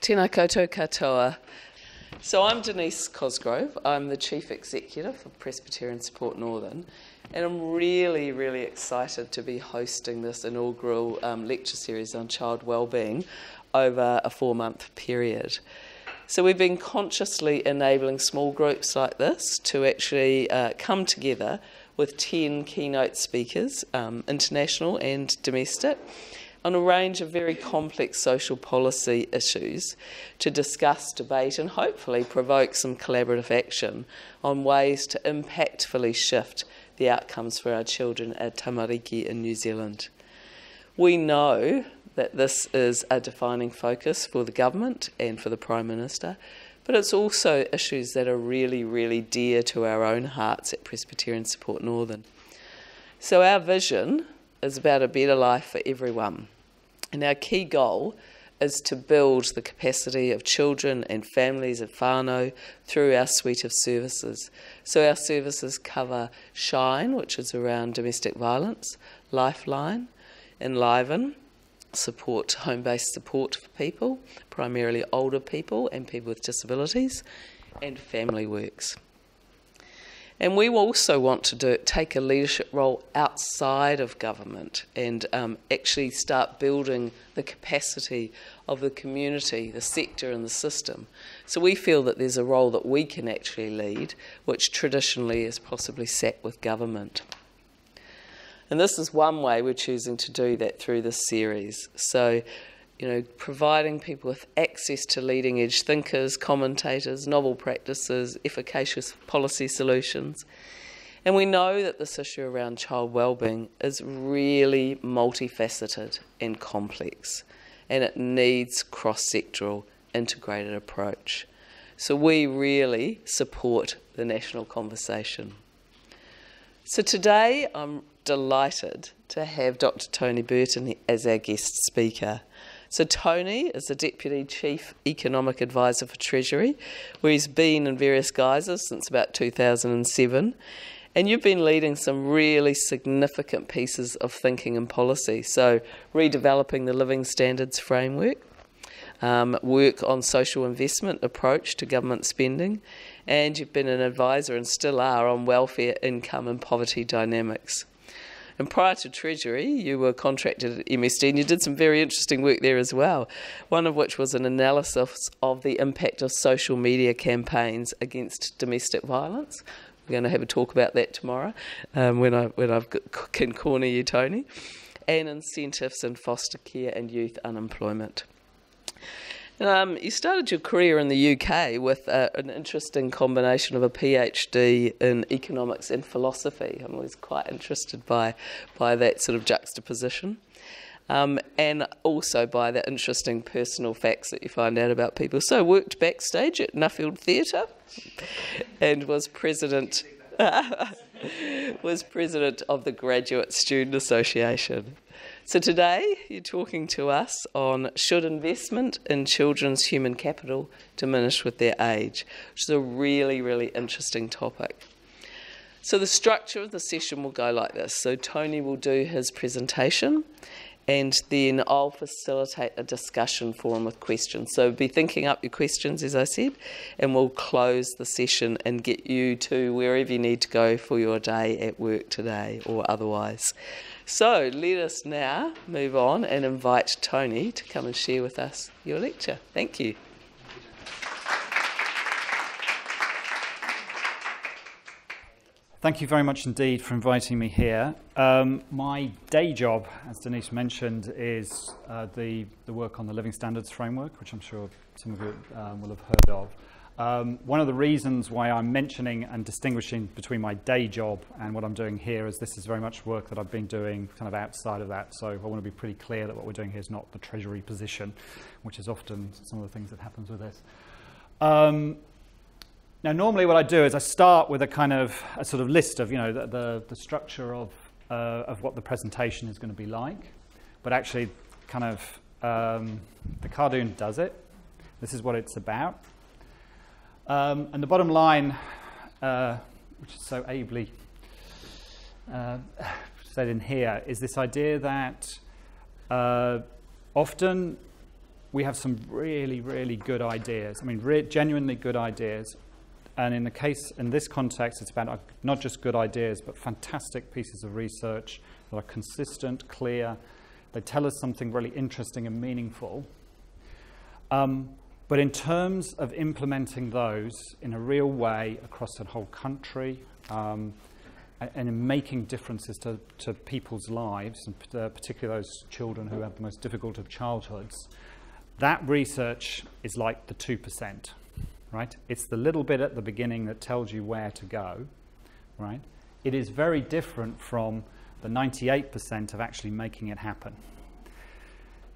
Tēnā koutou katoa. So I'm Denise Cosgrove. I'm the Chief Executive for Presbyterian Support Northern, and I'm really, really excited to be hosting this inaugural lecture series on child wellbeing over a 4-month period. So we've been consciously enabling small groups like this to actually come together with 10 keynote speakers, international and domestic, on a range of very complex social policy issues to discuss, debate and hopefully provoke some collaborative action on ways to impactfully shift the outcomes for our children at tamariki in New Zealand. We know that this is a defining focus for the government and for the Prime Minister, but it's also issues that are really, really dear to our own hearts at Presbyterian Support Northern. So our vision is about a better life for everyone. And our key goal is to build the capacity of children and families of whānau through our suite of services. So our services cover Shine, which is around domestic violence, Lifeline, Enliven, support, home-based support for people, primarily older people and people with disabilities, and Family Works. And we also want to take a leadership role outside of government and actually start building the capacity of the community, the sector and the system. So we feel that there's a role that we can actually lead, which traditionally is possibly sat with government. And this is one way we're choosing to do that through this series. So, providing people with access to leading-edge thinkers, commentators, novel practices, efficacious policy solutions. And we know that this issue around child wellbeing is really multifaceted and complex, and it needs cross-sectoral, integrated approach. So we really support the national conversation. So today I'm delighted to have Dr. Tony Burton as our guest speaker. So Tony is the Deputy Chief Economic Advisor for Treasury, where he's been in various guises since about 2007. And you've been leading some really significant pieces of thinking and policy. So redeveloping the living standards framework, work on social investment approach to government spending, and you've been an advisor and still are on welfare, income and poverty dynamics. And prior to Treasury, you were contracted at MSD and you did some very interesting work there as well, one of which was an analysis of the impact of social media campaigns against domestic violence. We're going to have a talk about that tomorrow when I can corner you, Tony, and incentives in foster care and youth unemployment. You started your career in the UK with an interesting combination of a PhD in economics and philosophy. I'm always quite interested by that sort of juxtaposition, and also by the interesting personal facts that you find out about people. So worked backstage at Nuffield Theatre and was president of the Graduate Student Association. So today you're talking to us on should investment in children's human capital diminish with their age, which is a really, really interesting topic. So the structure of the session will go like this. So Tony will do his presentation and then I'll facilitate a discussion forum with questions. So be thinking up your questions, as I said, and we'll close the session and get you to wherever you need to go for your day at work today or otherwise. So let us now move on and invite Tony to come and share with us your lecture. Thank you. Thank you very much indeed for inviting me here. My day job, as Denise mentioned, is the work on the Living Standards Framework, which I'm sure some of you will have heard of. One of the reasons why I'm mentioning and distinguishing between my day job and what I'm doing here is this is very much work that I've been doing kind of outside of that. So I want to be pretty clear that what we're doing here is not the Treasury position, which is often some of the things that happens with this. Now, normally what I do is I start with a sort of list of, the structure of what the presentation is going to be like. But actually, the cartoon does it. This is what it's about. And the bottom line, which is so ably said in here, is this idea that often we have some really, really good ideas. I mean, genuinely good ideas. And in this context, it's about not just good ideas, but fantastic pieces of research that are consistent, clear. They tell us something really interesting and meaningful. But in terms of implementing those in a real way across the whole country, and in making differences to people's lives, and particularly those children who have the most difficult of childhoods, that research is like the 2%, right? It's the little bit at the beginning that tells you where to go, right? It is very different from the 98% of actually making it happen.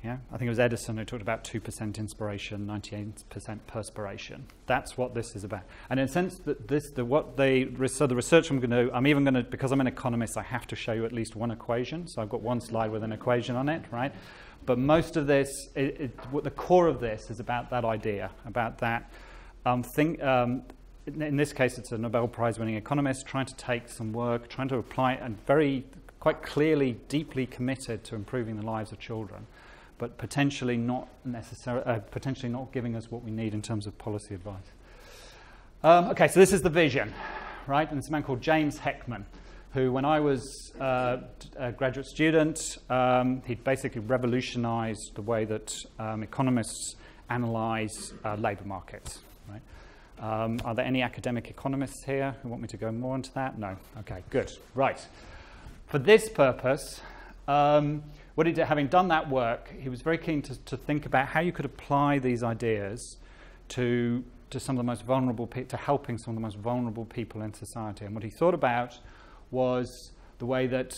Yeah, I think it was Edison who talked about 2% inspiration, 98% perspiration. That's what this is about. And in a sense, that the research I'm going to, because I'm an economist, I have to show you at least one equation. So I've got one slide with an equation on it, right? But most of this, what the core of this is about that idea, about that thing. In this case, it's a Nobel Prize-winning economist trying to take some work, trying to apply it, and quite clearly, deeply committed to improving the lives of children, but potentially not giving us what we need in terms of policy advice. Okay, so this is the vision, right? And it's a man called James Heckman, who, when I was a graduate student, he'd basically revolutionized the way that economists analyze labour markets, right? Are there any academic economists here who want me to go more into that? No? Okay, good. Right. For this purpose, what he did, having done that work, he was very keen to think about how you could apply these ideas to some of the most vulnerable people, to helping some of the most vulnerable people in society. And what he thought about was the way that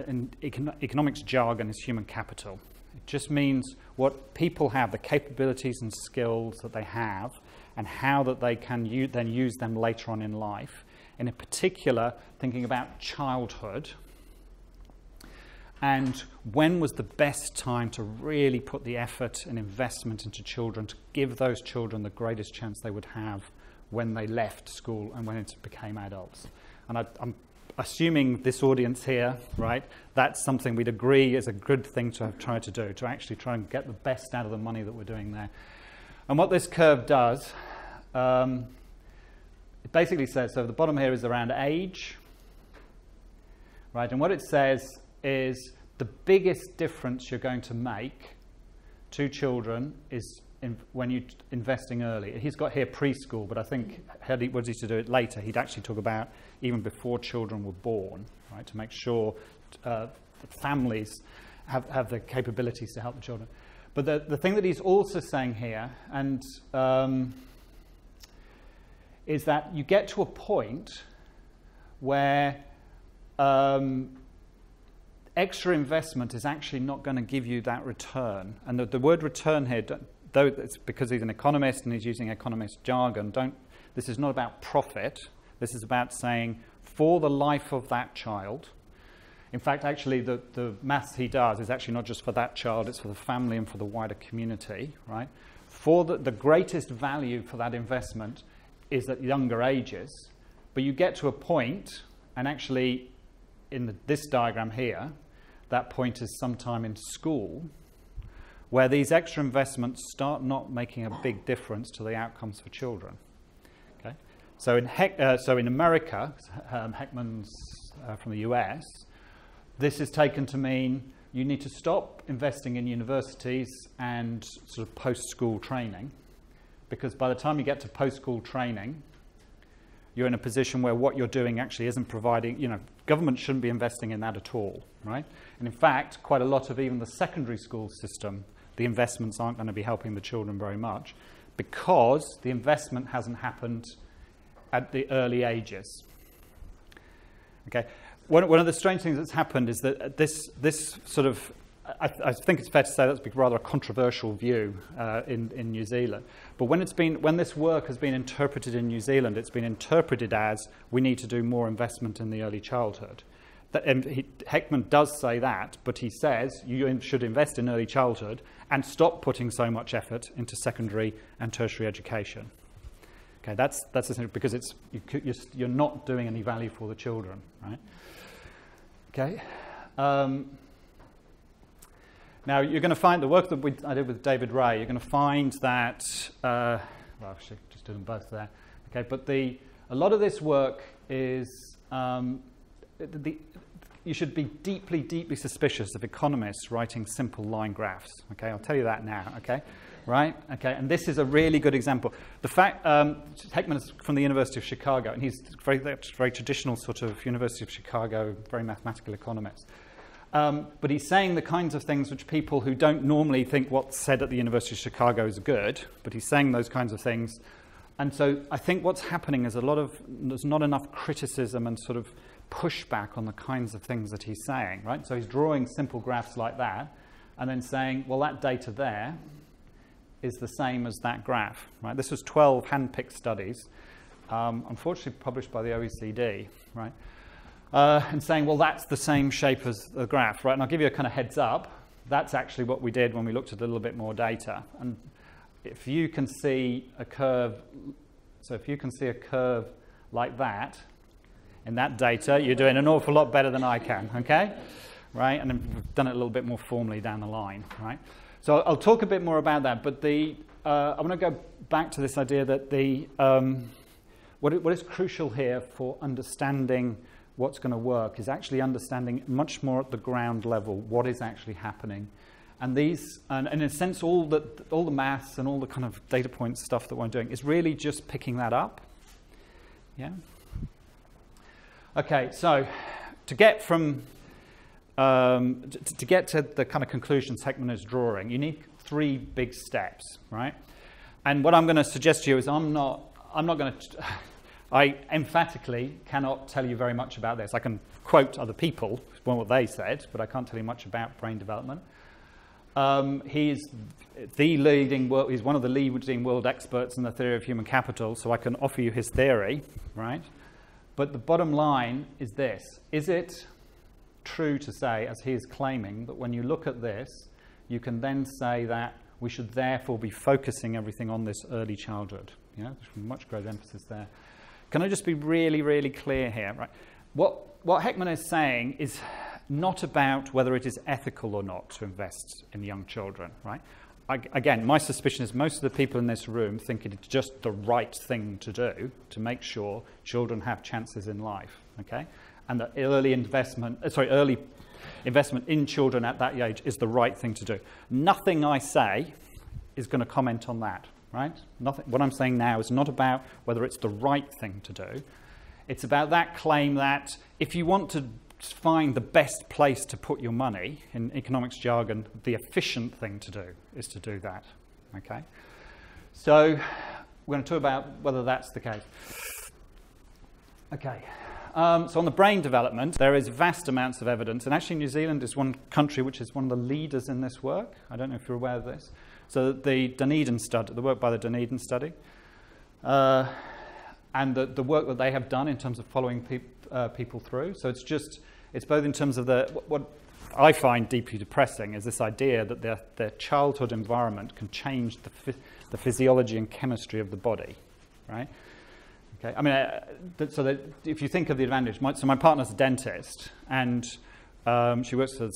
in economics jargon is human capital. It just means what people have, the capabilities and skills that they have, and how that they can then use them later on in life. In particular, thinking about childhood, and when was the best time to really put the effort and investment into children, to give those children the greatest chance they would have when they left school and when it became adults. And I'm assuming this audience here, right, that's something we'd agree is a good thing to have tried to do, to actually try and get the best out of the money that we're doing there. And what this curve does, it basically says, so the bottom here is around age, right, and what it says is the biggest difference you're going to make to children is when you're investing early. He's got here preschool, but I think was he to do it later, he'd actually talk about even before children were born, right, to make sure that families have the capabilities to help the children. But the thing that he's also saying here, and is that you get to a point where extra investment is actually not going to give you that return. And the word return here, though it's because he's an economist and he's using economist jargon, this is not about profit. This is about saying, for the life of that child. In fact, actually, the maths he does is actually not just for that child, it's for the family and for the wider community, right? For the greatest value for that investment is at younger ages. But you get to a point, and actually, in this diagram here, that point is sometime in school, where these extra investments start not making a big difference to the outcomes for children. Okay? So in America, Heckman's from the US, this is taken to mean you need to stop investing in universities and sort of post-school training, because by the time you get to post-school training, you're in a position where what you're doing actually isn't providing, government shouldn't be investing in that at all, right? And in fact, quite a lot of even the secondary school system, the investments aren't going to be helping the children very much because the investment hasn't happened at the early ages. Okay, one of the strange things that's happened is that this sort of, I think it's fair to say that's rather a controversial view in New Zealand. But when this work has been interpreted in New Zealand, it's been interpreted as we need to do more investment in the early childhood. Heckman does say that, but he says you should invest in early childhood and stop putting so much effort into secondary and tertiary education. Okay, that's because you're not doing any value for the children, right? Okay. Now, you're going to find the work that I did with David Ray, you're going to find that, well, actually, just do them both there. Okay, but a lot of this work is, you should be deeply, deeply suspicious of economists writing simple line graphs. Okay, I'll tell you that now, okay? Right? Okay, and this is a really good example. The fact, Heckman is from the University of Chicago, and he's very traditional sort of University of Chicago, very mathematical economist. But he's saying the kinds of things which people who don't normally think what's said at the University of Chicago is good, but he's saying those kinds of things. And so I think what's happening is there's not enough criticism and sort of pushback on the kinds of things that he's saying, right? So he's drawing simple graphs like that, and then saying, well, that data there is the same as that graph, right? This was 12 hand-picked studies, unfortunately published by the OECD, right? And saying, well, that's the same shape as the graph, right? And I'll give you a kind of heads up. That's actually what we did when we looked at a little bit more data. And if you can see a curve, so if you can see a curve like that in that data, you're doing an awful lot better than I can, okay? Right? And then we've done it a little bit more formally down the line, right? So I'll talk a bit more about that, but I want to go back to this idea that what is crucial here for understanding what's going to work is actually understanding much more at the ground level what is actually happening. And in a sense, all the maths and all the kind of data point stuff that we're doing is really just picking that up. Yeah? Okay, so to get from to get to the kind of conclusions Heckman is drawing, you need 3 big steps, right? And what I'm going to suggest to you is I emphatically cannot tell you very much about this. I can quote other people, what they said, but I can't tell you much about brain development. He's one of the leading world experts in the theory of human capital, so I can offer you his theory, right? But the bottom line is this. Is it true to say, as he is claiming, that when you look at this, you can then say that we should therefore be focusing everything on this early childhood? Yeah, there's much greater emphasis there. Can I just be really, really clear here? Right? What Heckman is saying is not about whether it is ethical or not to invest in young children, right? Again, my suspicion is most of the people in this room think it's just the right thing to do to make sure children have chances in life, okay? And that early investment in children at that age is the right thing to do. Nothing I say is going to comment on that, right? Nothing. What I'm saying now is not about whether it's the right thing to do. It's about that claim that if you want to find the best place to put your money, in economics jargon, the efficient thing to do is to do that, okay? So we're going to talk about whether that's the case. Okay. So on the brain development, there is vast amounts of evidence, and actually New Zealand is one country which is one of the leaders in this work. I don't know if you're aware of this. So the Dunedin study, the work by the Dunedin study, and the work that they have done in terms of following people through. So it's both in terms of what I find deeply depressing is this idea that their childhood environment can change the physiology and chemistry of the body, right? Okay, I mean, so that if you think of the advantage, my partner's a dentist, and she works at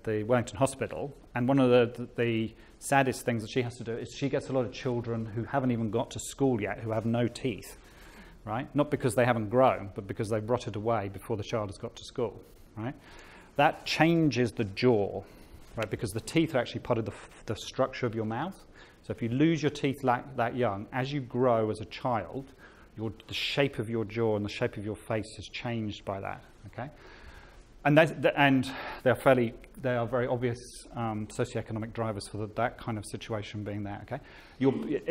the Wellington Hospital, and one of the saddest things that she has to do is she gets a lot of children who haven't even got to school yet, who have no teeth, right? Not because they haven't grown, but because they've rotted away before the child has got to school, right? That changes the jaw, right? Because the teeth are actually part of the structure of your mouth. So if you lose your teeth that young, as you grow as a child, the shape of your jaw and the shape of your face is changed by that, okay? And they are very obvious socioeconomic drivers for that kind of situation being there, okay?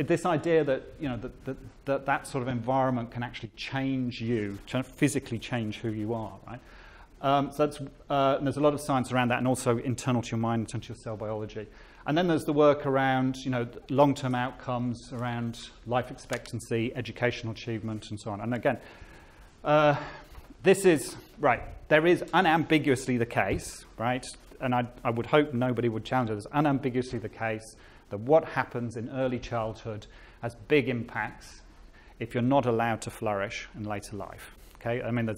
This idea that, that sort of environment can actually change you, physically change who you are, right? So there's a lot of science around that, and also internal to your mind, internal to your cell biology. And then there's the work around, long-term outcomes around life expectancy, educational achievement, and so on. And again, this is, right, there is unambiguously the case, right, and I would hope nobody would challenge it, it's unambiguously the case that what happens in early childhood has big impacts if you're not allowed to flourish in later life, okay? I mean,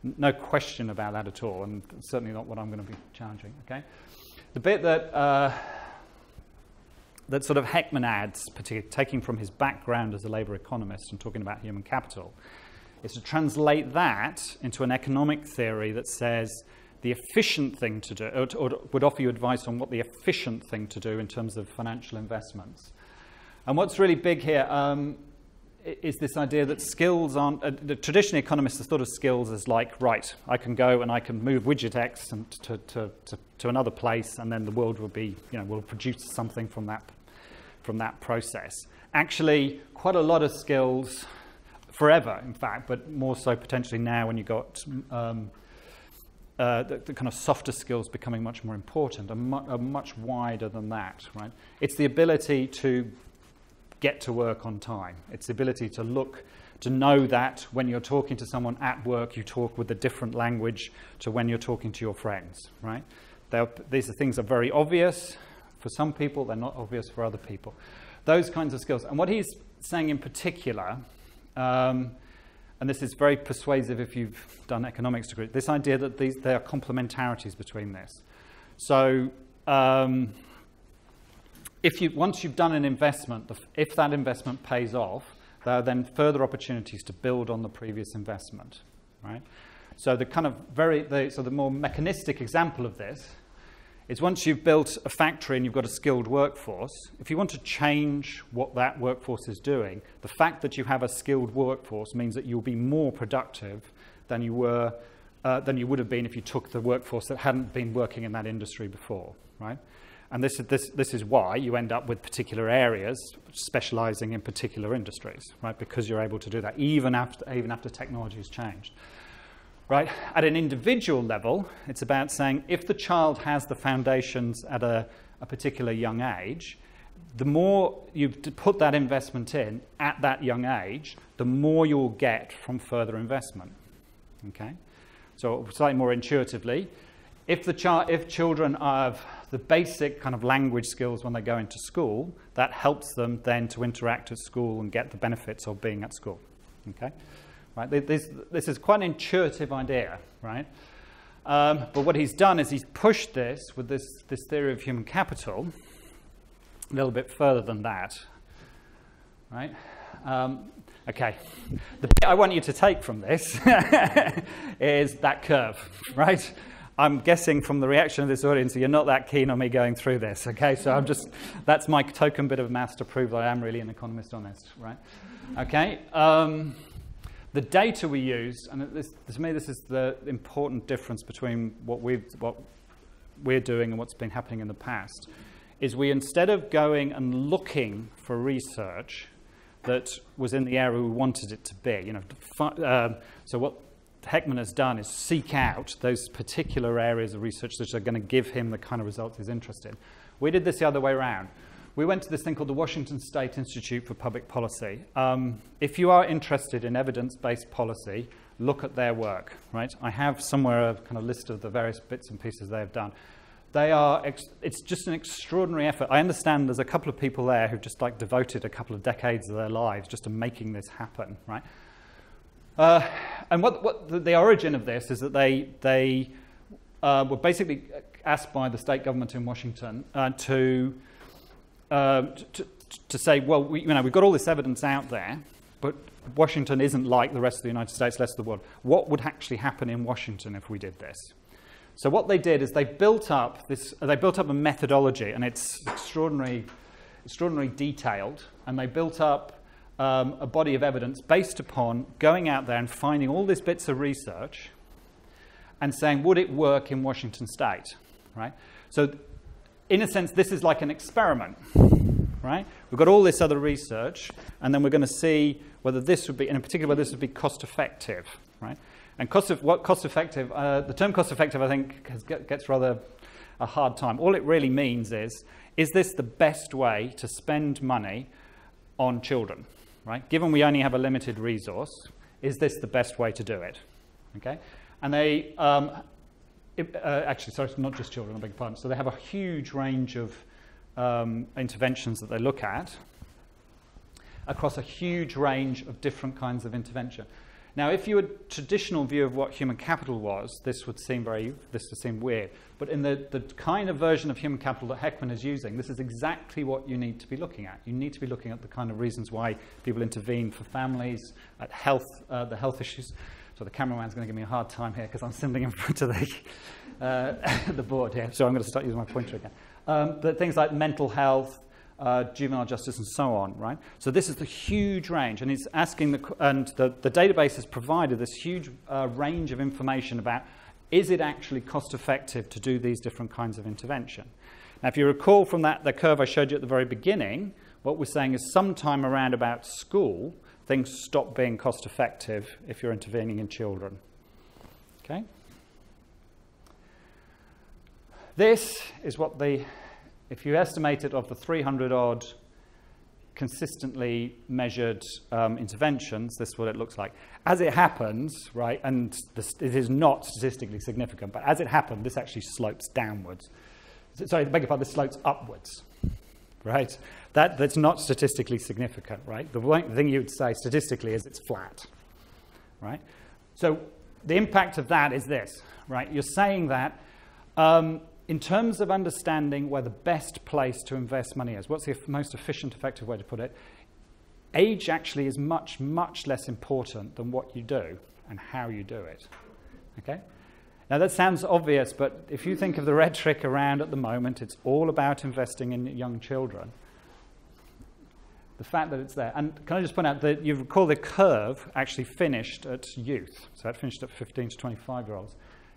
No question about that at all, and certainly not what I'm going to be challenging. Okay, the bit that that sort of Heckman adds, particularly taking from his background as a labour economist and talking about human capital, is to translate that into an economic theory that says the efficient thing to do, or would offer you advice on what the efficient thing to do in terms of financial investments. And what's really big here is this idea that skills aren't, traditionally economists have thought of skills as like, right, I can go and I can move widget X and to another place, and then the world will be, will produce something from that process. Actually, quite a lot of skills, forever in fact, but more so potentially now when you've got the kind of softer skills becoming much more important, are much wider than that, right? It's the ability to get to work on time. It's the ability to know that when you're talking to someone at work, you talk with a different language to when you're talking to your friends, right? These are things that are very obvious for some people, they're not obvious for other people. Those kinds of skills. And what he's saying in particular, and this is very persuasive if you've done economics degree, this idea that there are complementarities between this. So once you've done an investment, if that investment pays off, there are then further opportunities to build on the previous investment, right? So the more mechanistic example of this is once you've built a factory and you've got a skilled workforce, if you want to change what that workforce is doing, the fact that you have a skilled workforce means that you'll be more productive than you would have been if you took the workforce that hadn't been working in that industry before, right? And this is why you end up with particular areas specializing in particular industries, right? Because you're able to do that even after technology has changed. Right? At an individual level, it's about saying if the child has the foundations at a particular young age, the more you put that investment in at that young age, the more you'll get from further investment. Okay? So slightly more intuitively, if children have the basic kind of language skills when they go into school, that helps them then to interact at school and get the benefits of being at school. Okay? Right? This is quite an intuitive idea, right? But what he's done is he's pushed this with this theory of human capital a little bit further than that, right? Okay, the bit I want you to take from this is that curve, right? I'm guessing from the reaction of this audience you're not that keen on me going through this, okay? So that's my token bit of maths to prove that I am really an economist honest, right? Okay. The data we use, and to me this is the important difference between what we're doing and what's been happening in the past, is we, instead of going and looking for research that was in the area we wanted it to be, so what Heckman has done is seek out those particular areas of research that are going to give him the kind of results he's interested in. We did this the other way around. We went to this thing called the Washington State Institute for Public Policy. If you are interested in evidence-based policy, look at their work, right? I have somewhere a kind of list of the various bits and pieces they have done. It's just an extraordinary effort. I understand there's a couple of people there who've just devoted a couple of decades of their lives just to making this happen, right? And what the origin of this is that they were basically asked by the state government in Washington to say, well, we've got all this evidence out there, but Washington isn't like the rest of the United States, rest of the world. What would actually happen in Washington if we did this? So what they did is they built up a methodology, and it's extraordinarily detailed, and they built up a body of evidence based upon going out there and finding all these bits of research and saying, would it work in Washington State, right? So in a sense, this is like an experiment, right? We've got all this other research, and then we're going to see whether this would be, in particular, whether this would be cost-effective, right? And cost-effective, the term cost-effective, I think, gets rather a hard time. All it really means is this the best way to spend money on children, right? Given we only have a limited resource, is this the best way to do it, okay? And they... actually, sorry, it's not just children, I beg your pardon. So they have a huge range of interventions that they look at across a huge range of different kinds of intervention. Now, if you had a traditional view of what human capital was, this would seem weird. But in the kind of version of human capital that Heckman is using, this is exactly what you need to be looking at. You need to be looking at the kind of reasons why people intervene for families, at health, the health issues. So the cameraman's going to give me a hard time here because I'm sitting in front of the board here. So I'm going to start using my pointer again. But things like mental health, juvenile justice, and so on, right? So this is the huge range, and it's asking the database has provided this huge range of information about, is it actually cost effective to do these different kinds of intervention? Now, if you recall from the curve I showed you at the very beginning, what we're saying is sometime around about school, things stop being cost effective if you're intervening in children. Okay? This is what if you estimate it of the 300 odd consistently measured interventions, this is what it looks like. As it happens, right, and it is not statistically significant, but as it happened, this actually slopes downwards. Sorry, I beg your pardon, this slopes upwards, right? That's not statistically significant, right? The thing you would say statistically is it's flat, right? So the impact of that is this, right? You're saying that in terms of understanding where the best place to invest money is, what's the most efficient, effective way to put it, age actually is much, much less important than what you do and how you do it. Okay? Now that sounds obvious, but if you think of the rhetoric around at the moment, it's all about investing in young children. The fact that it's there. And can I just point out that you recall the curve actually finished at youth. So it finished at 15 to 25-year-olds.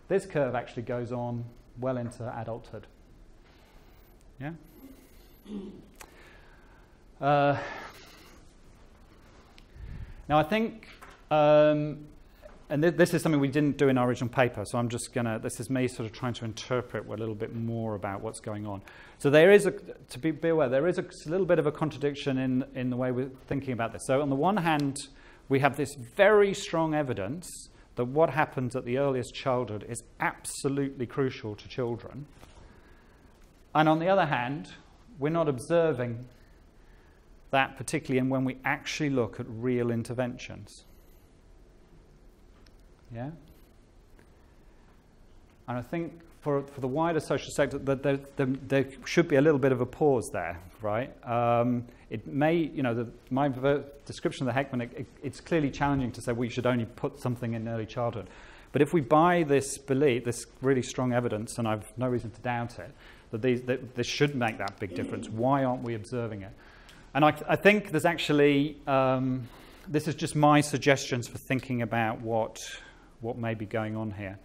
This curve actually goes on well into adulthood. Yeah? Now I think, and this is something we didn't do in our original paper, so I'm just this is me sort of trying to interpret a little bit more about what's going on. So there is, to be aware, there is a little bit of a contradiction in the way we're thinking about this. So on the one hand, we have this very strong evidence that what happens at the earliest childhood is absolutely crucial to children. And on the other hand, we're not observing that, particularly when we actually look at real interventions. Yeah? And I think for the wider social sector, that there should be a little bit of a pause there, right? It may, my description of the Heckman, it's clearly challenging to say we should only put something in early childhood. But if we buy this belief, this really strong evidence, and I've no reason to doubt it, that this should make that big difference, why aren't we observing it? And I think there's actually, this is just my suggestions for thinking about what may be going on here.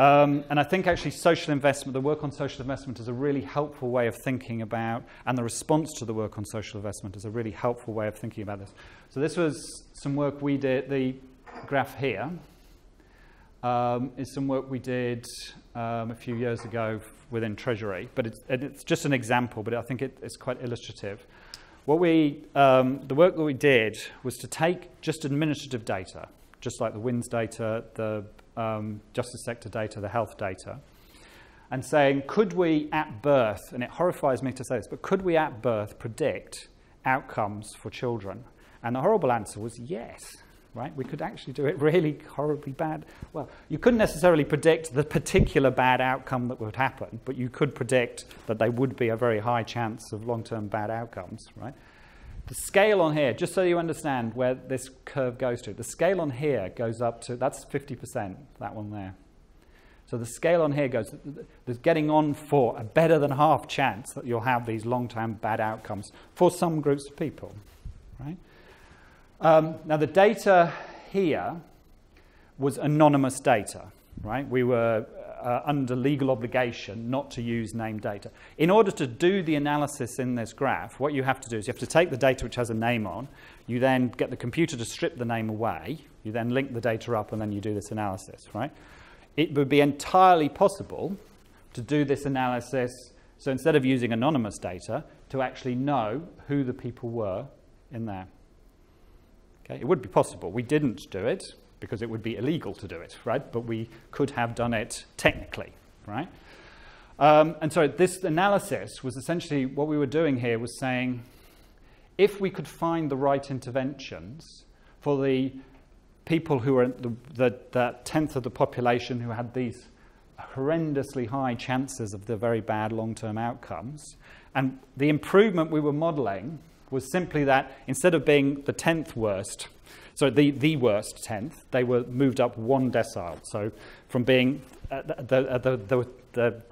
And I think actually social investment, the work on social investment is a really helpful way of thinking about, and the response to the work on social investment is a really helpful way of thinking about this. So this was some work we did, the graph here is some work we did a few years ago within Treasury, but it's just an example, but I think it's quite illustrative. The work that we did was to take just administrative data, just like the WINS data, the justice sector data, the health data, and saying, could we at birth, and it horrifies me to say this, but could we at birth predict outcomes for children? And the horrible answer was yes, right? We could actually do it really horribly bad. Well, you couldn't necessarily predict the particular bad outcome that would happen, but you could predict that there would be a very high chance of long-term bad outcomes, right? The scale on here, just so you understand where this curve goes to, the scale on here goes up to, that's 50%, that one there. So the scale on here goes, there's getting on for a better than half chance that you'll have these long-term bad outcomes for some groups of people, right? Now the data here was anonymous data, right? We were under legal obligation not to use named data. In order to do the analysis in this graph, what you have to do is you have to take the data which has a name on, you then get the computer to strip the name away, you then link the data up, and then you do this analysis, right? It would be entirely possible to do this analysis, so instead of using anonymous data, to actually know who the people were in there. Okay? It would be possible. We didn't do it, because it would be illegal to do it, right? But we could have done it technically, right? And so this analysis was essentially, what we were doing here was saying, if we could find the right interventions for the people who were that tenth of the population who had these horrendously high chances of the very bad long-term outcomes. And the improvement we were modelling was simply that instead of being the 10th worst, so the worst 10th, they were moved up one decile. So from being the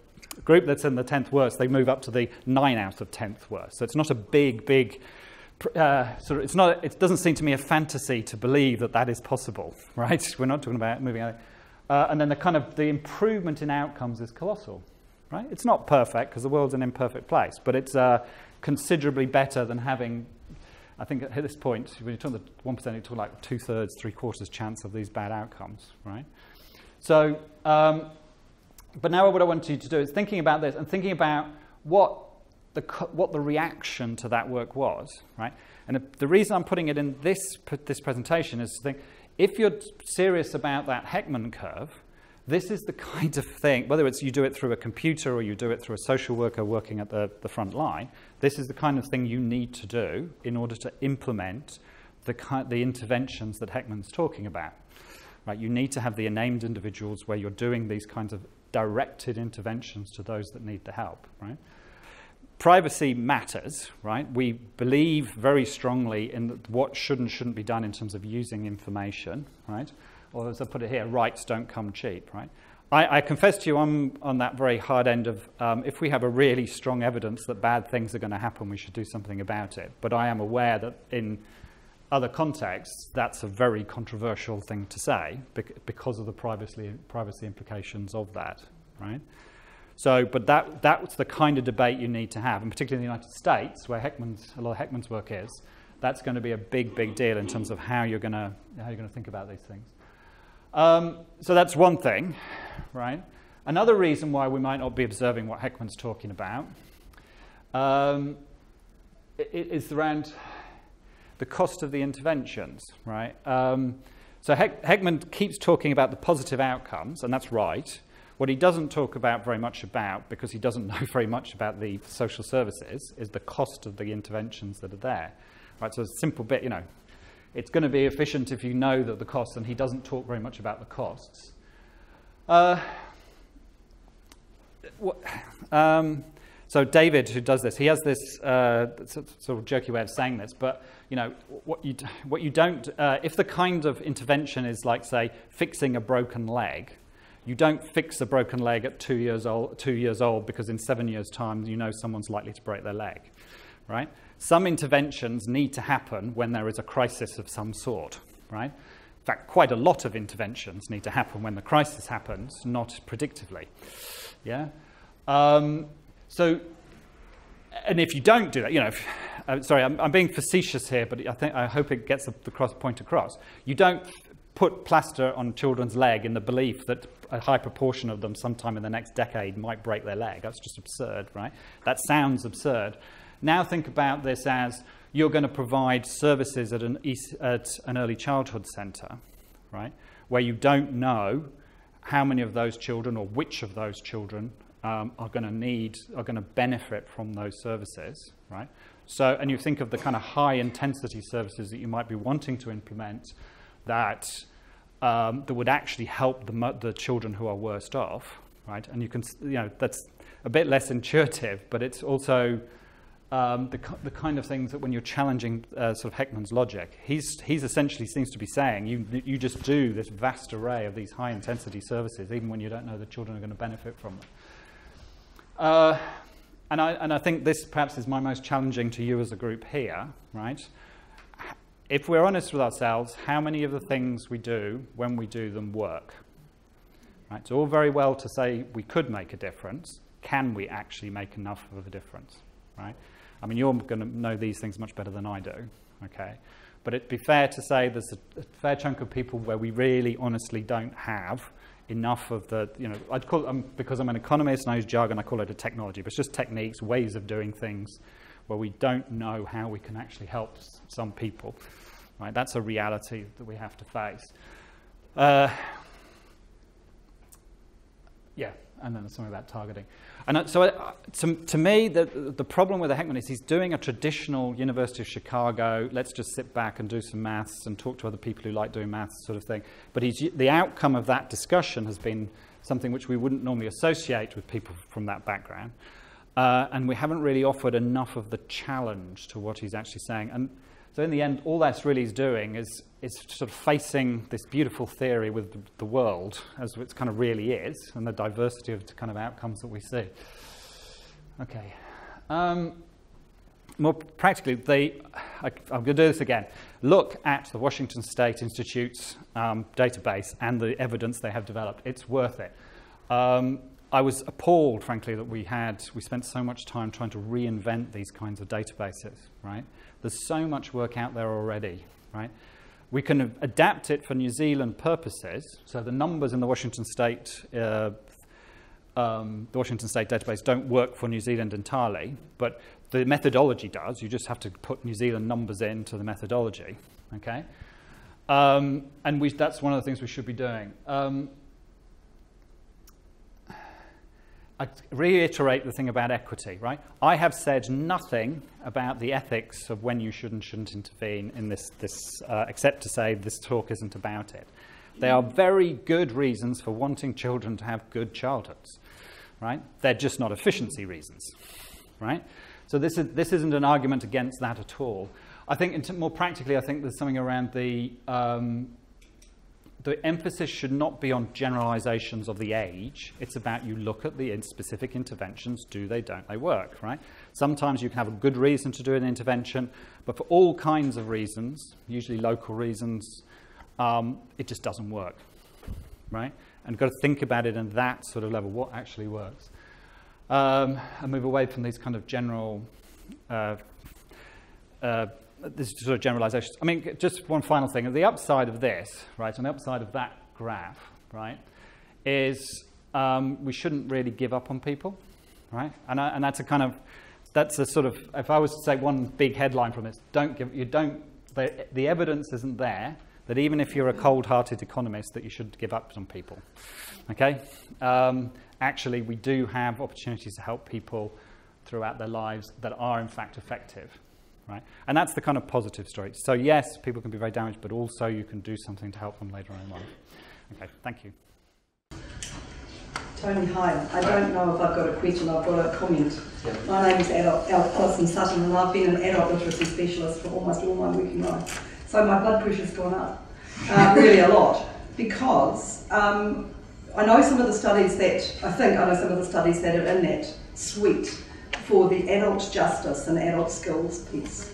group that's in the 10th worst, they move up to the 9 out of 10th worst. So it's not a big it doesn't seem to me a fantasy to believe that that is possible, right? We're not talking about moving out. And then the improvement in outcomes is colossal, right? It's not perfect because the world's an imperfect place, but it's considerably better than having, I think at this point, when you're talking about 1%, you're talking like 2/3, 3/4 chance of these bad outcomes, right? So, but now what I want you to do is thinking about this and thinking about what the reaction to that work was, right? And the reason I'm putting it in this presentation is to think, if you're serious about that Heckman curve, this is the kind of thing, whether it's you do it through a computer or you do it through a social worker working at the front line, this is the kind of thing you need to do in order to implement the interventions that Heckman's talking about. Right? You need to have the named individuals where you're doing these kinds of directed interventions to those that need the help, right? Privacy matters, right? We believe very strongly in what should and shouldn't be done in terms of using information, right? Or as I put it here, rights don't come cheap, right? I confess to you, I'm on that very hard end of if we have a really strong evidence that bad things are going to happen, we should do something about it. But I am aware that in other contexts, that's a very controversial thing to say because of the privacy implications of that, right? So, but that's the kind of debate you need to have, and particularly in the United States, where a lot of Heckman's work is, that's going to be a big deal in terms of how you're going to think about these things. So that's one thing, right? Another reason why we might not be observing what Heckman's talking about is around the cost of the interventions, right? So Heckman keeps talking about the positive outcomes, and that's right. What he doesn't talk about very much about, because he doesn't know very much about the social services, is the cost of the interventions that are there. Right, so a simple bit, it's going to be efficient if you know that the costs, and he doesn't talk very much about the costs. So David, who does this, he has this sort of jerky way of saying this, but what you don't, if the kind of intervention is like, say, fixing a broken leg, you don't fix a broken leg at 2 years old because in 7 years' time someone's likely to break their leg, right? Some interventions need to happen when there is a crisis of some sort, right? In fact, quite a lot of interventions need to happen when the crisis happens, not predictively. Yeah. So, and if you don't do that, sorry, I'm being facetious here, but I hope it gets the point across. You don't put plaster on children's leg in the belief that a high proportion of them sometime in the next decade might break their leg. That's just absurd, right? That sounds absurd. Now think about this as you're going to provide services at an early childhood centre, right, where you don't know how many of those children or which of those children are going to benefit from those services, right? So, and you think of the kind of high intensity services that you might be wanting to implement that would actually help the children who are worst off, right? And you can, that's a bit less intuitive, but it's also the kind of things that when you're challenging sort of Heckman's logic, he's essentially seems to be saying you just do this vast array of these high intensity services even when you don't know the children are going to benefit from them. And I think this perhaps is my most challenging to you as a group here, right? If we're honest with ourselves, how many of the things we do when we do them work? Right? It's all very well to say we could make a difference. Can we actually make enough of a difference? Right? I mean, you're going to know these things much better than I do, okay? But it'd be fair to say there's a fair chunk of people where we really honestly don't have enough of the, I'd call it, because I'm an economist and I use jargon, I call it a technology, but it's just techniques, ways of doing things where we don't know how we can actually help some people, right? That's a reality that we have to face. Yeah, and then there's something about targeting. And so to me, the problem with the Heckman is he's doing a traditional University of Chicago, let's just sit back and do some maths and talk to other people who like doing maths sort of thing. But the outcome of that discussion has been something which we wouldn't normally associate with people from that background. And we haven't really offered enough of the challenge to what he's actually saying. And so in the end, all that's really is doing is sort of facing this beautiful theory with the world as it kind of really is, and the diversity of the kind of outcomes that we see. Okay. More practically, I'm going to do this again. Look at the Washington State Institute's database and the evidence they have developed. It's worth it. I was appalled, frankly, that we spent so much time trying to reinvent these kinds of databases, right? There's so much work out there already, right? We can adapt it for New Zealand purposes. So the numbers in the Washington State database don't work for New Zealand entirely, but the methodology does. You just have to put New Zealand numbers into the methodology, okay? And that's one of the things we should be doing. I reiterate the thing about equity, right? I have said nothing about the ethics of when you should and shouldn't intervene in this except to say this talk isn't about it. There are very good reasons for wanting children to have good childhoods, right? They're just not efficiency reasons, right? So this isn't an argument against that at all. I think more practically, I think there's something around the emphasis should not be on generalizations of the age. It's about you look at the specific interventions, do they, don't they work, right? Sometimes you can have a good reason to do an intervention, but for all kinds of reasons, usually local reasons, it just doesn't work, right? And you've got to think about it in that sort of level, what actually works. And move away from these kind of general this sort of generalizations. I mean, just one final thing. The upside of this, right, and the upside of that graph, right, is we shouldn't really give up on people, right? And that's a kind of, that's a sort of, if I was to say one big headline from this, the evidence isn't there that even if you're a cold-hearted economist that you should give up on people, okay? Actually, we do have opportunities to help people throughout their lives that are in fact effective. Right? And that's the kind of positive story. So yes, people can be very damaged, but also you can do something to help them later on in life. Okay, thank you. Tony, hi. I don't know if I've got a question, I've got a comment. Yeah. My name is Alison Sutton, and I've been an adult literacy specialist for almost all my working life. So my blood pressure's gone up, really a lot, because I know some of the studies that are in that suite for the adult justice and adult skills piece.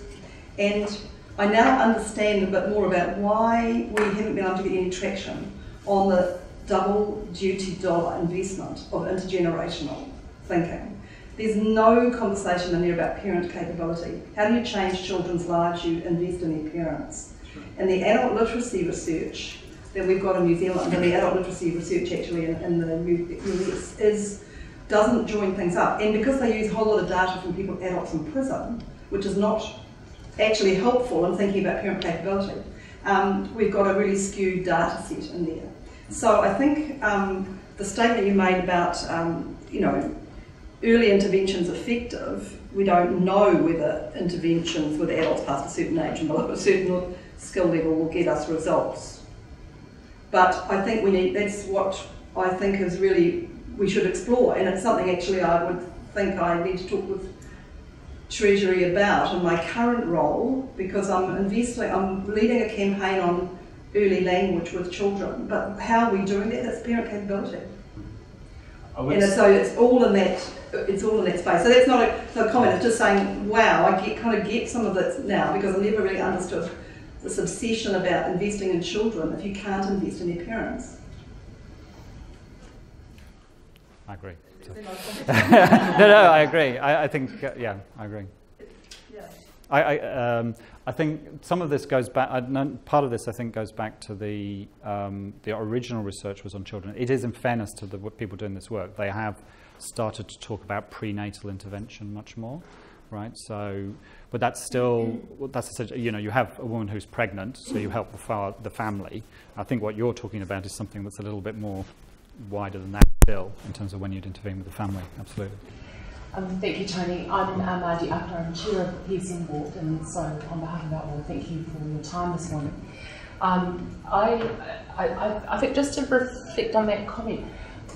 And I now understand a bit more about why we haven't been able to get any traction on the double duty dollar investment of intergenerational thinking. There's no conversation in there about parent capability. How do you change children's lives? You invest in their parents. And the adult literacy research that we've got in New Zealand, and the adult literacy research actually in the US, doesn't join things up. And because they use a whole lot of data from adults in prison, which is not actually helpful in thinking about parent capability, we've got a really skewed data set in there. So I think the statement you made about early interventions effective, we don't know whether interventions with adults past a certain age and below a certain skill level will get us results. But I think that's what I think is really we should explore, and it's something actually I would think I need to talk with Treasury about in my current role, because I'm leading a campaign on early language with children, but how are we doing that? That's parent capability. And so it's all in that space. So that's not a comment, it's just saying, wow, I kind of get some of it now, because I never really understood this obsession about investing in children if you can't invest in their parents. I agree. No, I agree. I think, yeah, I agree. Yeah. I think some of this goes back, part of this I think goes back to the original research was on children. It is in fairness to the people doing this work. They have started to talk about prenatal intervention much more, right? So, but that's still, you have a woman who's pregnant, so you help the family. I think what you're talking about is something that's a little bit more wider than that still in terms of when you'd intervene with the family. Absolutely. Thank you, Tony. I'm Margie Upper. I'm chair of the PSN board, and so on behalf of our board, thank you for your time this morning. I think just to reflect on that comment,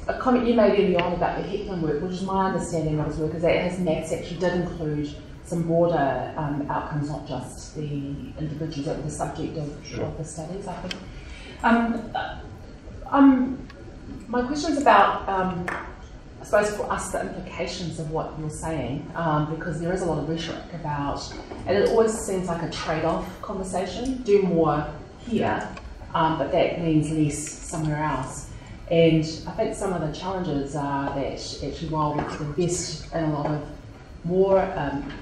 a comment you made earlier on about the Heckman work, which is my understanding of his work, is that his maths actually did include some broader outcomes, not just the individuals that were the subject of the studies, I think. My question is about, I suppose for us, the implications of what you're saying, because there is a lot of rhetoric about, and it always seems like a trade-off conversation, do more here, but that means less somewhere else. And I think some of the challenges are that actually while we could invest in a lot of more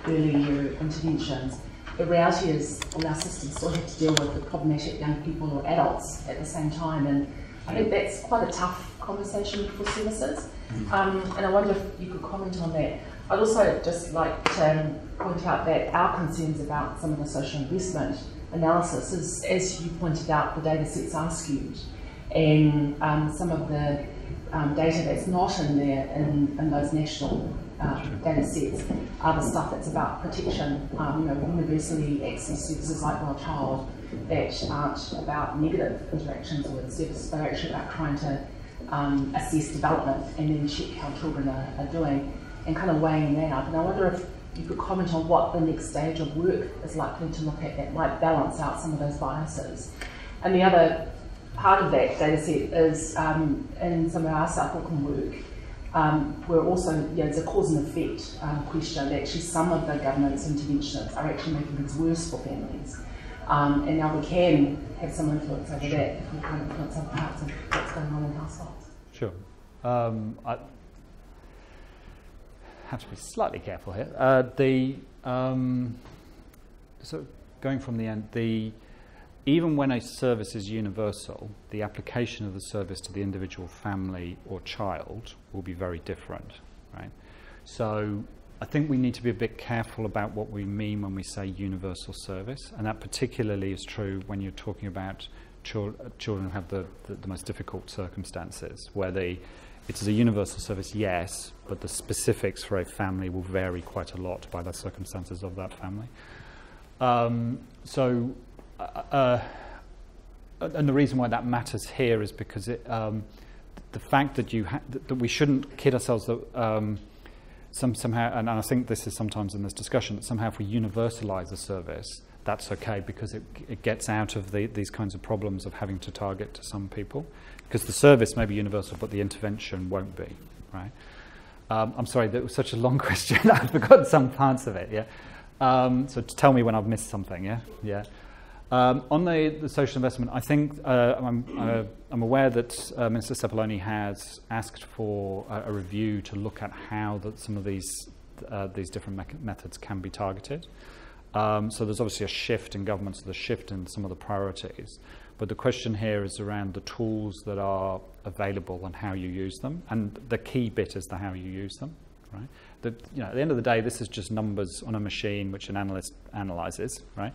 early year interventions, the reality is all our systems still have to deal with the problematic young people or adults at the same time, and I think that's quite a tough conversation for services. And I wonder if you could comment on that. I'd also just like to point out that our concerns about some of the social investment analysis is, as you pointed out, the data sets are skewed, and some of the data that's not in there in those national data sets are the stuff that's about protection, universally access services like Well Child that aren't about negative interactions with services, but are actually about trying to assess development and then check how children are doing and kind of weighing that out. And I wonder if you could comment on what the next stage of work is likely to look at that might balance out some of those biases. And the other part of that data set is in some of our South Auckland work, we're also, it's a cause and effect question that actually some of the government's interventions are actually making things worse for families. And now we can have some influence over that if we can influence other parts of what's going on in households. Sure. I have to be slightly careful here. So going from the end, even when a service is universal, the application of the service to the individual family or child will be very different, right? So I think we need to be a bit careful about what we mean when we say universal service, and that particularly is true when you're talking about children who have the most difficult circumstances, where it is a universal service, yes, but the specifics for a family will vary quite a lot by the circumstances of that family. And the reason why that matters here is because the fact that that we shouldn't kid ourselves that somehow, and I think this is sometimes in this discussion, that somehow if we universalise a service, that's okay because it gets out of these kinds of problems of having to target to some people, because the service may be universal but the intervention won't be, right? I'm sorry, that was such a long question. I've forgotten some parts of it. Yeah. So tell me when I've missed something. Yeah. On the social investment, I think I'm aware that Minister Cepoloni has asked for a review to look at how some of these different methods can be targeted. So there's obviously a shift in government, so there's a shift in some of the priorities. But the question here is around the tools that are available and how you use them. And the key bit is the how you use them, right? At the end of the day, this is just numbers on a machine which an analyst analyzes, right?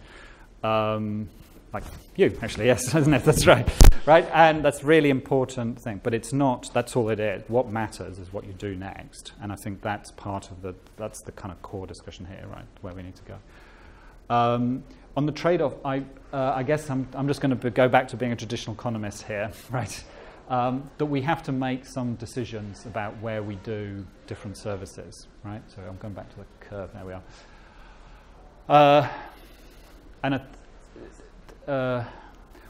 Like you, actually, yes, isn't it? That's right, right? And that's a really important thing, but it's not, that's all it is. What matters is what you do next. And I think that's part of that's the kind of core discussion here, right, where we need to go. On the trade-off, I guess I'm just going to go back to being a traditional economist here, right? That we have to make some decisions about where we do different services, right? So I'm going back to the curve, there we are.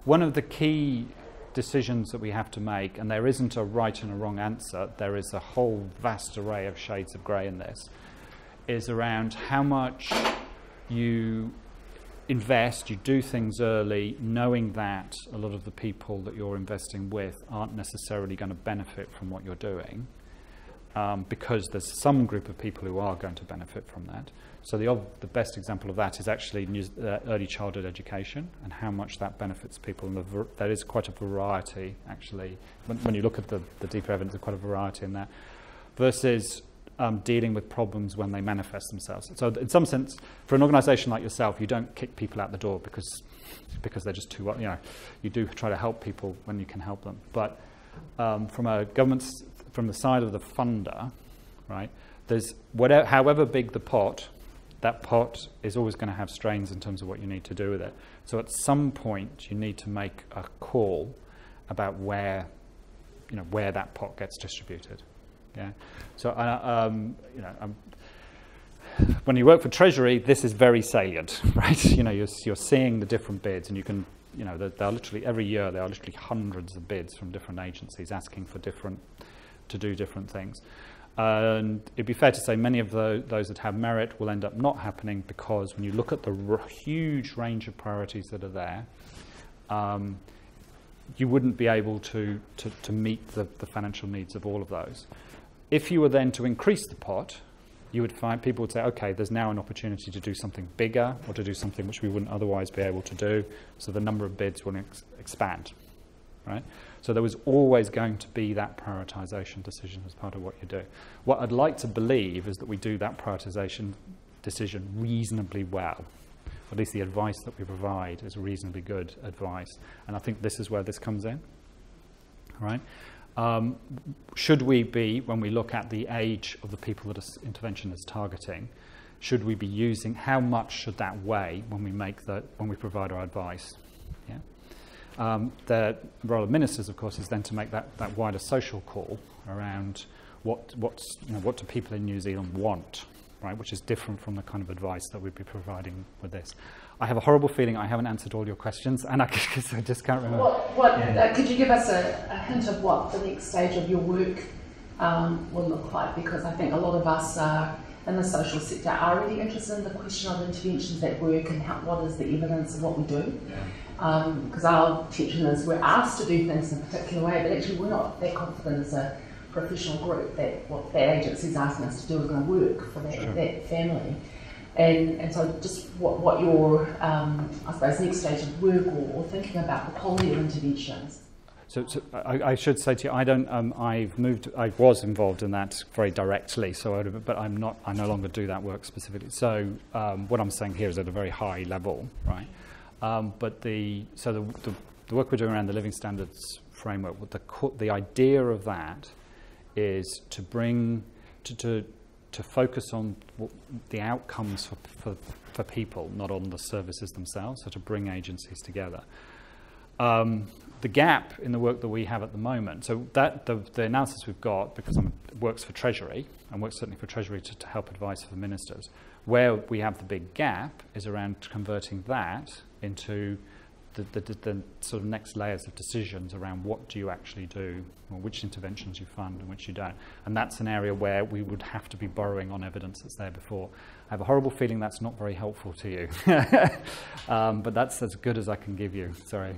One of the key decisions that we have to make, and there isn't a right and a wrong answer, there is a whole vast array of shades of grey in this, is around how much you invest, you do things early, knowing that a lot of the people that you're investing with aren't necessarily going to benefit from what you're doing, because there's some group of people who are going to benefit from that. So the best example of that is actually early childhood education and how much that benefits people. And there is quite a variety, actually. When you look at the deeper evidence, there's quite a variety in that, versus dealing with problems when they manifest themselves. So in some sense, for an organisation like yourself, you don't kick people out the door because they're just too, you do try to help people when you can help them. But from a government's, from the side of the funder, right, there's whatever, however big the pot, that pot is always going to have strains in terms of what you need to do with it. So at some point you need to make a call about where, you know, where that pot gets distributed. Yeah. So when you work for Treasury, this is very salient, right? You know, you're seeing the different bids, and you can, you know, there are literally every year there are literally hundreds of bids from different agencies asking for to do different things. And it'd be fair to say many of those that have merit will end up not happening, because when you look at the huge range of priorities that are there, you wouldn't be able to meet the financial needs of all of those. If you were then to increase the pot, you would find people would say, okay, there's now an opportunity to do something bigger, or to do something which we wouldn't otherwise be able to do, so the number of bids will expand, right? So there was always going to be that prioritisation decision as part of what you do. What I'd like to believe is that we do that prioritisation decision reasonably well. At least the advice that we provide is reasonably good advice, and I think this is where this comes in, right? Should we be, when we look at the age of the people that intervention is targeting, should we be using, how much should that weigh when we provide our advice? Yeah. The role of ministers, of course, is then to make that wider social call around what do people in New Zealand want, right? Which is different from the kind of advice that we'd be providing with this. I have a horrible feeling I haven't answered all your questions, and I just can't remember. Could you give us a hint of what the next stage of your work will look like? Because I think a lot of us in the social sector are really interested in the question of interventions that work and what is the evidence of what we do. Because our perception is we're asked to do things in a particular way, but actually we're not that confident as a professional group that what that agency is asking us to do is going to work for that family. And so just what your, I suppose, next stage of work or thinking about the quality of interventions. So I should say to you, I don't. I was involved in that very directly. But I'm not. I no longer do that work specifically. So what I'm saying here is at a very high level, right? But the work we're doing around the living standards framework, the idea of that is to bring to focus on the outcomes for people, not on the services themselves. So to bring agencies together. The gap in the work that we have at the moment, so that the analysis we've got, because it works for Treasury, and works certainly for Treasury to help advice for ministers, where we have the big gap is around converting that into the sort of next layers of decisions around what do you actually do, or which interventions you fund and which you don't. And that's an area where we would have to be borrowing on evidence that's there before. I have a horrible feeling that's not very helpful to you. But that's as good as I can give you, sorry.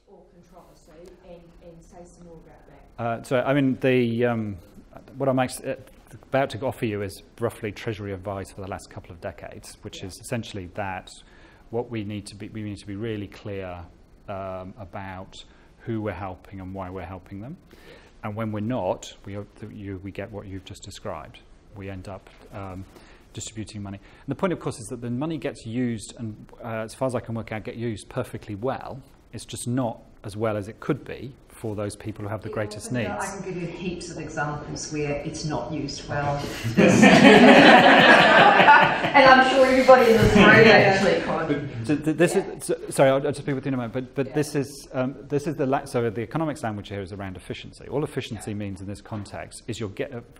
or controversy, and say some more about that. So, I mean, what I'm about to offer you is roughly Treasury Advice for the last couple of decades, which is essentially that what we need to be really clear about who we're helping and why we're helping them. And when we're not, we get what you've just described. We end up distributing money. And the point, of course, is that the money gets used, and as far as I can work out, get used perfectly well. It's just not as well as it could be for those people who have the greatest needs. I can give you heaps of examples where it's not used well. And I'm sure everybody in this room actually could. Sorry, I'll just be with you in a moment. But this is so the economics language here is around efficiency. All efficiency means in this context is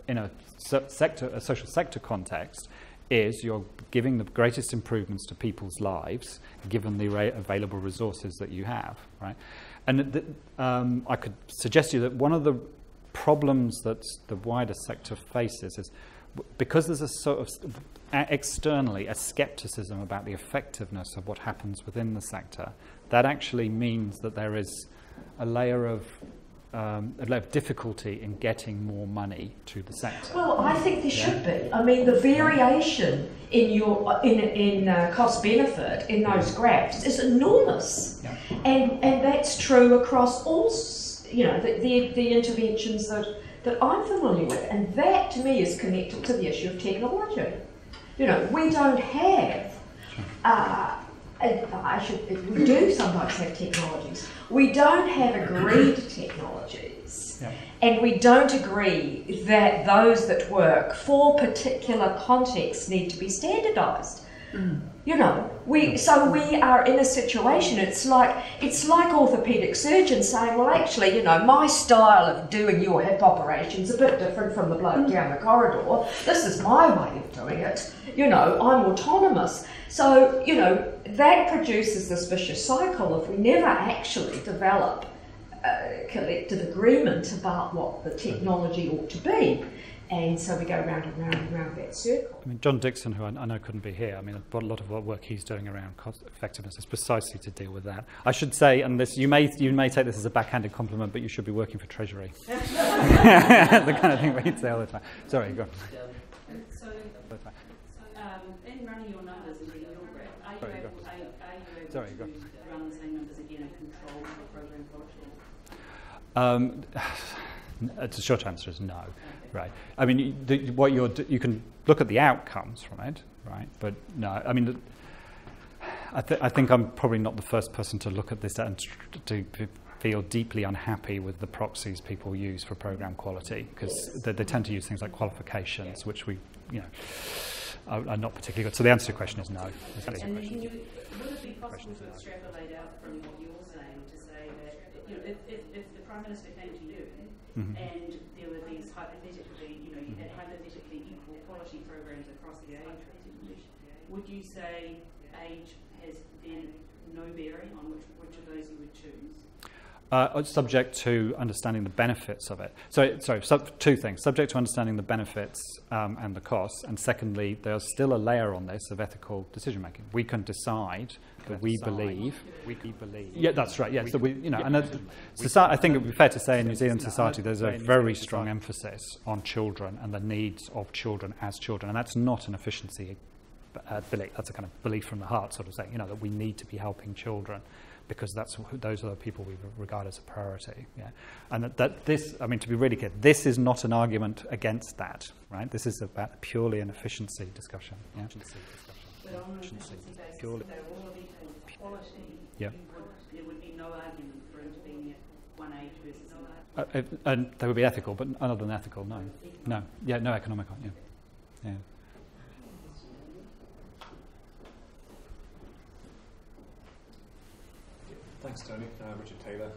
in a social sector context, is you're giving the greatest improvements to people's lives given the available resources that you have, right? And I could suggest to you that one of the problems that the wider sector faces is because there's a sort of externally a skepticism about the effectiveness of what happens within the sector, that actually means that there is a layer of difficulty in getting more money to the sector. Well, I think there should be. I mean, the variation in cost benefit in those graphs is enormous, and that's true across all the interventions that I'm familiar with, and that to me is connected to the issue of technology. We don't have. We do sometimes have technologies. We don't have agreed technologies, and we don't agree that those that work for particular contexts need to be standardised. So we are in a situation. It's like orthopaedic surgeons saying, well, actually, my style of doing your hip operation's a bit different from the bloke down the corridor. This is my way of doing it. I'm autonomous. So, that produces this vicious cycle if we never actually develop a collective agreement about what the technology ought to be. And so we go round and round and round that circle. I mean, John Dixon, who I know couldn't be here, I mean, a lot of work he's doing around cost effectiveness is precisely to deal with that. I should say, and this you may take this as a backhanded compliment, but you should be working for Treasury. The kind of thing we say all the time. Sorry, go on. In running your numbers and getting your graph, are you able to run the same numbers again and control the program quality? The short answer is no. Right. I mean, you can look at the outcomes from it, right? But no. I mean, I think I'm probably not the first person to look at this and to feel deeply unhappy with the proxies people use for program quality, because they tend to use things like qualifications, which we, are not particularly good. So the answer to your question is no. And would it be possible to extrapolate out from what you're saying to say that, if the Prime Minister came to you and there were these hypothetically equal quality programs across the age range, would you say age has then no bearing on which of those you would choose? Subject to understanding the benefits of it. Two things. Subject to understanding the benefits and the costs, and secondly, there's still a layer on this of ethical decision making. We can decide that we believe. Yeah, that's right. Yes, I think it would be fair to say in New Zealand society there's a very strong emphasis on children and the needs of children as children, and that's not an efficiency belief. That's a kind of belief from the heart, sort of saying, that we need to be helping children, because those are the people we regard as a priority. Yeah, and to be really clear, this is not an argument against that, right? This is about purely an efficiency discussion. Yeah. But on an efficiency basis, if they were all of equal quality, there would be no argument for intervening at one age versus another. And they would be ethical, but other than ethical, no. No. Yeah, no economic. Yeah. Thanks, Tony. Richard Taylor,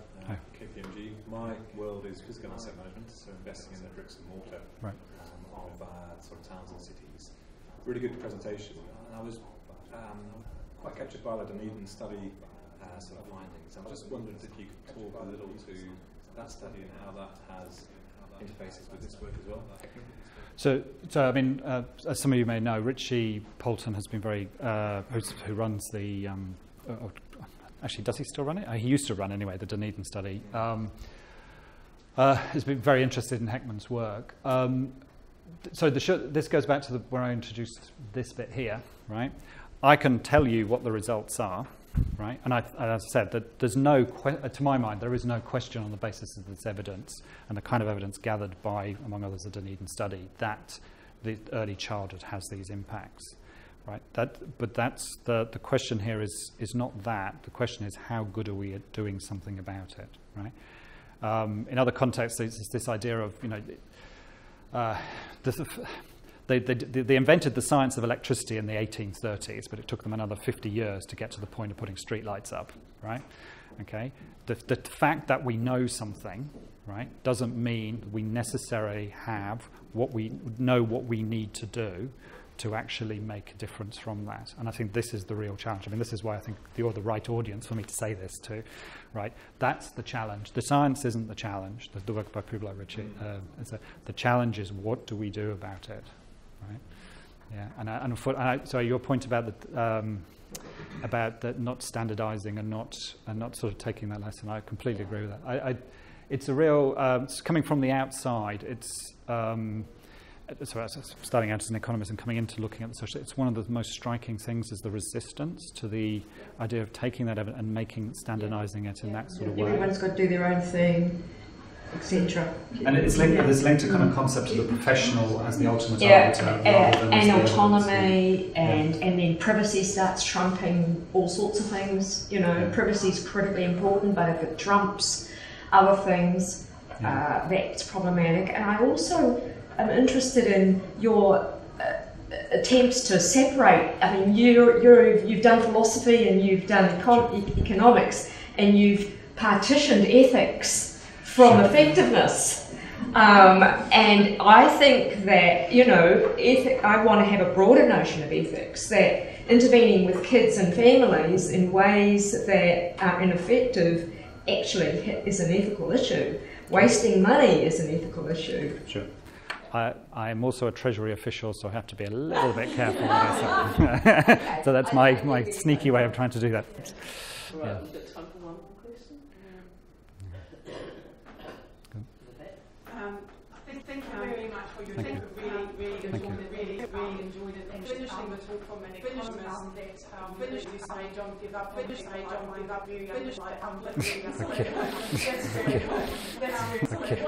KPMG. My world is physical asset management, so investing in the bricks and mortar of sort of towns and cities. Really good presentation. And I was quite captured by the Dunedin study sort of findings. I just wondered if you could talk a little to that study and how that has interfaces with this work as well. So I mean, as some of you may know, Richie Poulton has been who runs the actually, does he still run it? He used to run anyway, the Dunedin study. Has been very interested in Heckman's work. So this goes back to where I introduced this bit here, right? I can tell you what the results are, right? And as I said, that there's no, to my mind, there is no question on the basis of this evidence and the kind of evidence gathered by, among others, the Dunedin study, that the early childhood has these impacts, right? But that's the question here is not that. The question is, how good are we at doing something about it, right? In other contexts, there's this idea of, you know, they invented the science of electricity in the 1830s, but it took them another 50 years to get to the point of putting streetlights up, right? Okay. The fact that we know something, right, doesn't mean we necessarily have what we need to do to actually make a difference from that. And I think this is the real challenge. I mean, this is why I think you're the right audience for me to say this to, right? That's the challenge. The science isn't the challenge. The work by people like Richie, the challenge is, what do we do about it, right? Yeah, so your point about the not standardising and not sort of taking that lesson, I completely agree with that. It's a real, coming from the outside, it's, so as starting out as an economist and coming into looking at the social, it's one of the most striking things is the resistance to the idea of taking that evidence and standardising it in that sort of way. Everyone's got to do their own thing, etc. And it's linked to kind of concept of the professional as the ultimate arbiter, and autonomy, and then privacy starts trumping all sorts of things. You know, privacy is critically important, but if it trumps other things, that's problematic. And I also am interested in your attempts to separate. I mean, you've done philosophy and you've done economics, and you've partitioned ethics from effectiveness. And I think that, you know, I want to have a broader notion of ethics, that intervening with kids and families in ways that are ineffective actually is an ethical issue. Wasting money is an ethical issue. Sure. I am also a Treasury official, so I have to be a little bit careful with myself. So that's my sneaky way of trying to do that. Right, we've got time for one more question. Thank you very much for your talk. Really enjoyed it. And finishing the talk from an economist that finish you say don't give up, finish say don't give up, finish like that's very good. That's very good.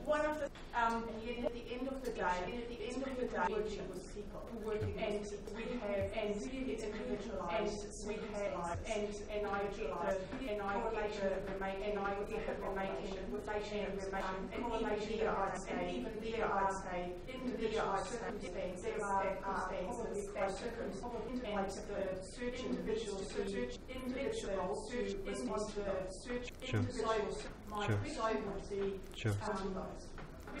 One of the conversation, at the end of the day, working with people, and we have, and really it's individualized, we have, and I get the, and I get the making, and I get the making, and even there I'd say, individual circumstances, there are circumstances and the search individual to respond to the search individual. My question would be,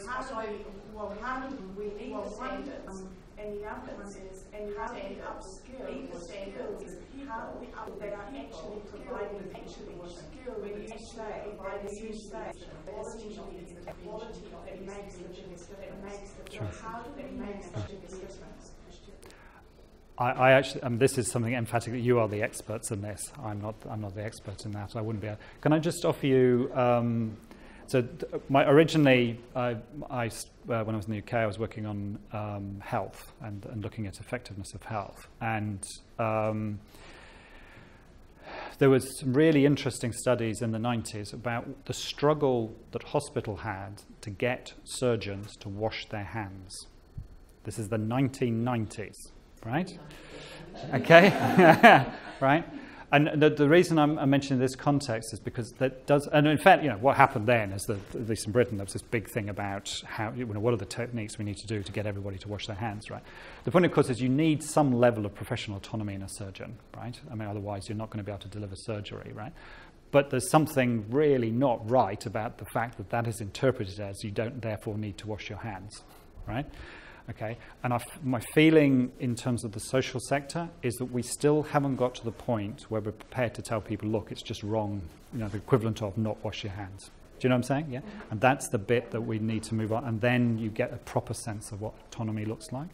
how do we need the standards and the evidences and how do we upskill the standards, how do we that are actually providing skill when you say quality that makes the difference, how do we make such a difference? I actually, this is something emphatic that you are the experts in this. I'm not the expert in that. I wouldn't be. Can I just offer you? Originally, when I was in the UK, I was working on health and looking at effectiveness of health, and there was some really interesting studies in the 90s about the struggle that hospital had to get surgeons to wash their hands. This is the 1990s. Right? Okay? Right? And the reason I'm mentioning this context is because that does, and in fact, you know, what happened then is that, at least in Britain, there was this big thing about how, you know, what are the techniques we need to do to get everybody to wash their hands, right? The point, of course, is you need some level of professional autonomy in a surgeon, right? I mean, otherwise you're not going to be able to deliver surgery, right? But there's something really not right about the fact that that is interpreted as you don't therefore need to wash your hands, right? Okay, and my feeling in terms of the social sector is that we still haven't got to the point where we're prepared to tell people, look, it's just wrong, you know, the equivalent of not wash your hands. Do you know what I'm saying? Yeah, and that's the bit that we need to move on, and then you get a proper sense of what autonomy looks like.